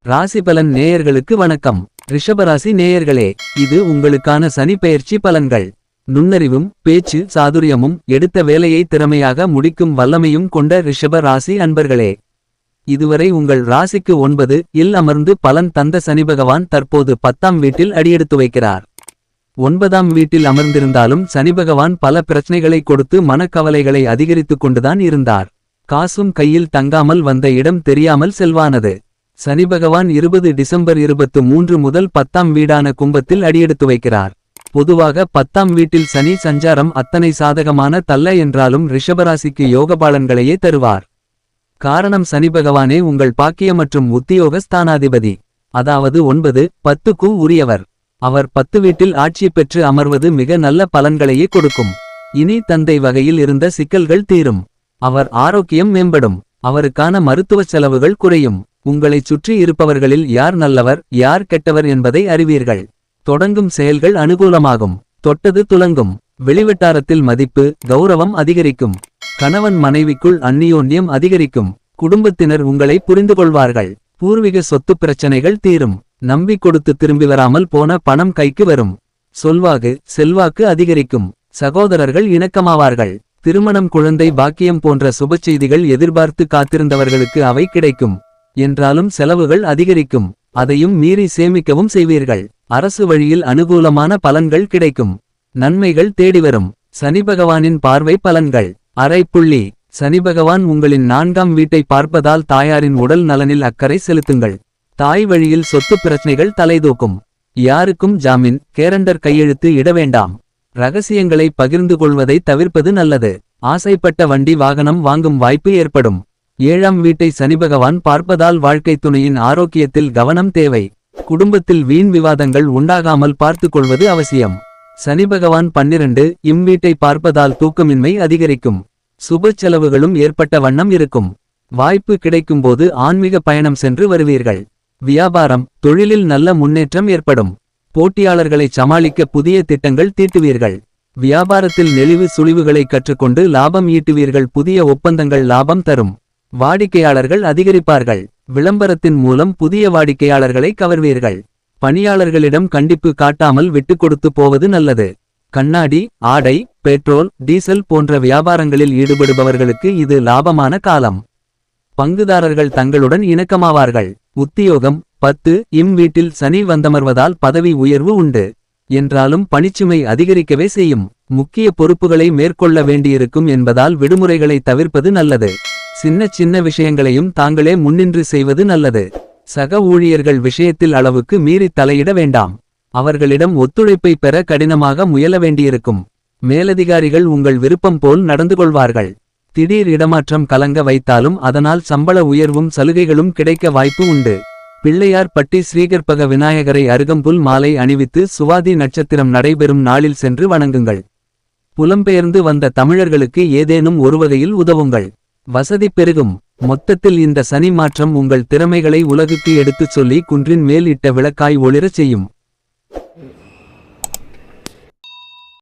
ராசிபலன் நேயர்களுக்கு வணக்கம். ரிஷபராசி நேயர்களே, இது உங்களுக்கான சனி பெயர்ச்சி பலன்கள். நுண்ணறிவும் பேச்சு சாதுரியமும் எடுத்த வேலையை திறமையாக முடிக்கும் வல்லமையும் கொண்ட ரிஷப ராசி அன்பர்களே, இதுவரை உங்கள் ராசிக்கு 9 இல் அமர்ந்து பலன் தந்த சனிபகவான் தற்போது 10ஆம் வீட்டில் அடியெடுத்து வைக்கிறார். 9ஆம் வீட்டில் அமர்ந்திருந்தாலும் சனிபகவான் பல பிரச்சனைகளை கொடுத்து மனக்கவலைகளை அதிகரித்துக் கொண்டுதான் இருந்தார். காசும் கையில் தங்காமல் வந்த இடம் தெரியாமல் செல்வானது. சனிபகவான் 20 டிசம்பர் 23 முதல் 10ஆம் வீடான கும்பத்தில் அடியெடுத்து வைக்கிறார். பொதுவாக 10ஆம் வீட்டில் சனி சஞ்சாரம் அத்தனை சாதகமான தல்ல என்றாலும் ரிஷபராசிக்கு யோகபாலன்களையே தருவார். காரணம் சனிபகவானே உங்கள் பாக்கிய மற்றும் உத்தியோக ஸ்தானாதிபதி, அதாவது 9, 10க்கு உரியவர். அவர் 10 வீட்டில் ஆட்சி பெற்று அமர்வது மிக நல்ல பலன்களையே கொடுக்கும். இனி தந்தை வகையில் இருந்த சிக்கல்கள் தீரும். அவர் ஆரோக்கியம் மேம்படும். அவருக்கான மருத்துவ செலவுகள் குறையும். உங்களைச் சுற்றி இருப்பவர்களில் யார் நல்லவர் யார் கெட்டவர் என்பதை அறிவீர்கள். தொடங்கும் செயல்கள் அனுகூலமாகும். தொட்டது துலங்கும். வெளிவட்டாரத்தில் மதிப்பு கௌரவம் அதிகரிக்கும். கணவன் மனைவிக்குள் அந்நியோன்யம் அதிகரிக்கும். குடும்பத்தினர் உங்களை புரிந்துகொள்வார்கள். பூர்வீக சொத்து பிரச்சனைகள் தீரும். நம்பி கொடுத்து திரும்பி வராமல் போன பணம் கைக்கு வரும். சொல்வாக்கு செல்வாக்கு அதிகரிக்கும். சகோதரர்கள் இணக்கமாவார்கள். திருமணம் குழந்தை பாக்கியம் போன்ற சுப செய்திகள் எதிர்பார்த்து காத்திருந்தவர்களுக்கு அவை கிடைக்கும். என்றாலும் செலவுகள் அதிகரிக்கும். அதையும் மீறி சேமிக்கவும் செய்வீர்கள். அரசு வழியில் அனுகூலமான பலன்கள் கிடைக்கும். நன்மைகள் தேடிவரும். சனிபகவானின் பார்வை பலன்கள். அரை புள்ளி. சனிபகவான் உங்களின் 4ஆம் வீட்டை பார்ப்பதால் தாயாரின் உடல் நலனில் அக்கறை செலுத்துங்கள். தாய் வழியில் சொத்து பிரச்சனைகள் தலைதூக்கும். யாருக்கும் ஜாமீன் கேரண்டர் கையெழுத்து இட வேண்டாம். ரகசியங்களை பகிர்ந்து கொள்வதை தவிர்ப்பது நல்லது. ஆசைப்பட்ட வண்டி வாகனம் வாங்கும் வாய்ப்பு ஏற்படும். 7ஆம் வீட்டை சனிபகவான் பார்ப்பதால் வாழ்க்கை துணையின் ஆரோக்கியத்தில் கவனம் தேவை. குடும்பத்தில் வீண் விவாதங்கள் உண்டாகாமல் பார்த்து கொள்வது அவசியம். சனிபகவான் 12 இம் வீட்டை பார்ப்பதால் தூக்கமின்மை அதிகரிக்கும். சுப செலவுகளும் ஏற்பட்ட வண்ணம் இருக்கும். வாய்ப்பு கிடைக்கும்போது ஆன்மீக பயணம் சென்று வருவீர்கள். வியாபாரம் தொழிலில் நல்ல முன்னேற்றம் ஏற்படும். போட்டியாளர்களை சமாளிக்க புதிய திட்டங்கள் தீட்டுவீர்கள். வியாபாரத்தில் நெளிவு சுழிவுகளை கற்றுக்கொண்டு லாபம் ஈட்டுவீர்கள். புதிய ஒப்பந்தங்கள் லாபம் தரும். வாடிக்கையாளர்கள் அதிகரிப்பார்கள். விளம்பரத்தின் மூலம் புதிய வாடிக்கையாளர்களை கவர்வீர்கள். பணியாளர்களிடம் கண்டிப்பு காட்டாமல் விட்டுக்கொடுத்து போவது நல்லது. கண்ணாடி ஆடை பெட்ரோல் டீசல் போன்ற வியாபாரங்களில் ஈடுபடுபவர்களுக்கு இது லாபமான காலம். பங்குதாரர்கள் தங்களுடன் இணக்கமாவார்கள். உத்தியோகம் 10 இம் வீட்டில் சனி வந்தமர்வதால் பதவி உயர்வு உண்டு. என்றாலும் பணிச்சுமை அதிகரிக்கவே செய்யும். முக்கிய பொறுப்புகளை மேற்கொள்ள வேண்டியிருக்கும் என்பதால் விடுமுறைகளை தவிர்ப்பது நல்லது. சின்ன விஷயங்களையும் தாங்களே முன்னின்று செய்வது நல்லது. சக ஊழியர்கள் விஷயத்தில் அளவுக்கு மீறி தலையிட வேண்டாம். அவர்களிடம் ஒத்துழைப்பை பெற கடினமாக முயல வேண்டியிருக்கும். மேலதிகாரிகள் உங்கள் விருப்பம் போல் நடந்து கொள்வார்கள். திடீர் இடமாற்றம் கலங்க வைத்தாலும் அதனால் சம்பள உயர்வும் சலுகைகளும் கிடைக்க வாய்ப்பு உண்டு. பிள்ளையார் பட்டி ஸ்ரீகற்பக விநாயகரை அருகம்புல் மாலை அணிவித்து சுவாதி நட்சத்திரம் நடைபெறும் நாளில் சென்று வணங்குங்கள். புலம்பெயர்ந்து வந்த தமிழர்களுக்கு ஏதேனும் ஒரு வகையில் உதவுங்கள். வசதி பெருகும். மொத்தத்தில் இந்த சனி மாற்றம் உங்கள் திறமைகளை உலகுக்கு எடுத்துச் சொல்லி குன்றின் மேல் இட்ட விளக்காய் ஒளிரச் செய்யும்.